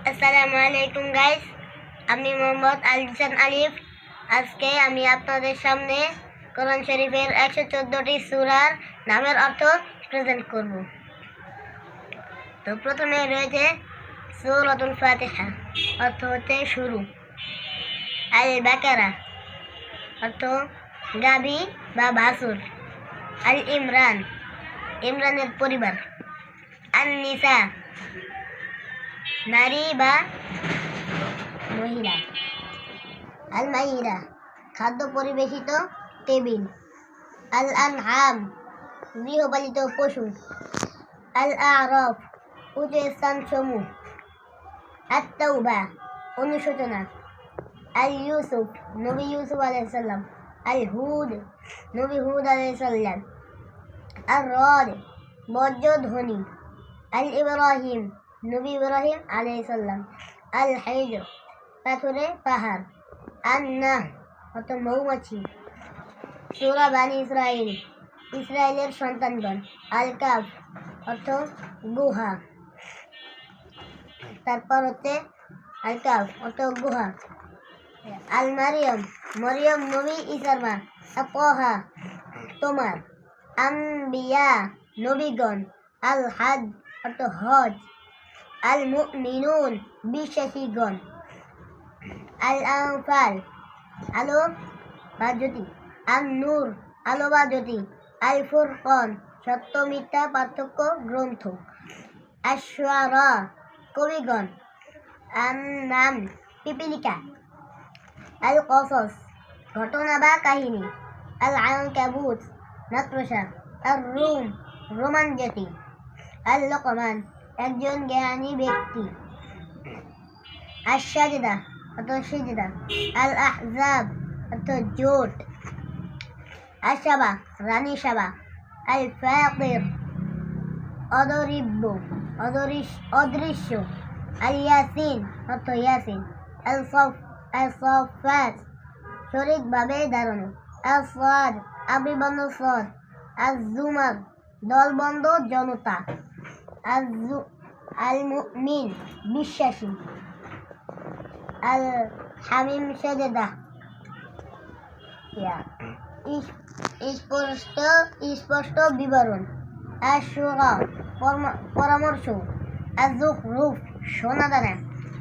আসসালামু আলাইকুম গাইস, আমি মোহাম্মদ আলিসান আলিফ। আজকে আমি আপনাদের সামনে কোরআন শরীফের 114টি সূরার নামের অর্থ প্রেজেন্ট করব। তো প্রথমে রয়েছে সূরাতুল ফাতিহা, অর্থ হচ্ছে শুরু। আল বাকারা, অর্থ গাভী বা বাছুর। আল ইমরান, ইমরানের পরিবার। আন নিসা, নারী বা মহিলা। আল মাইরা, খাদ্য পরিবেশিত টেবিল। আল আনআম, গৃহপালিত পশু। আল আরাফ, উঁচু স্থান সমূহ। আত তাওবা, অনুশোচনা। আল ইউসুফ, নবী ইউসুফ আলাইহিস সালাম। আল হুদ, নবী হুদ আলাইহিস সালাম। আর রদ, বজ্রধ্বনি। আল ইব্রাহিম, নবী ইব্রাহিম আলাইহিস সালাম। আল হাইজ, পাথরে পাহাড়। আন নাহ, অর্থ মৌমাছি। সূরা বানি ইসরাইল, ইসরায়েলের সন্তানগণ। আল কাফ, অর্থ গুহা। তারপর হচ্ছে আল কাফ, অর্থ গুহা। আল মারিয়াম, মরিয়ম নবী ঈসার মা। আতহা, তোমার। আম্বিয়া, নবীগণ। আল হাজ, অর্থ হজ। আল মুমিনুন, বিশ্বাসীগণ। আল আনফাল, আলো বা জ্যোতি। আল নূর, আলো বা জ্যোতি। আল ফুরকান, সত্য মিথ্যা পার্থক্য গ্রন্থ। আশ-শুআরা, কবিগণ। আন নাম, পিপীলিকা। আল কসস, ঘটনা বা কাহিনী। আল আনকাবুত, মাকড়সা। আর রুম, রোমান জাতি। আল লোকমান, একজন জ্ঞানী ব্যক্তি। আশ-সাজদা, অর্থ সিজদা। আল আহজাব, অর্থ জোট। আশ-সাবা, রানী সাবা। আল ফাতির, অদরিব্য, অদৃশ্য। আল ইয়াসিন, অর্থ ইয়াসিন। আল সফাত, শরিকভাবে দাঁড়ানো। আল সাদ, আবৃবন্ধ সদ। আল জুমার, দলবন্ধ জনতা। আল মুমিন, বিশ্বাসী। আল হামিম, সেজদা। স্পষ্ট বিবরণ। আশ-শুরা, পরামর্শ। আজ-যুখরুফ, সোনাদানা।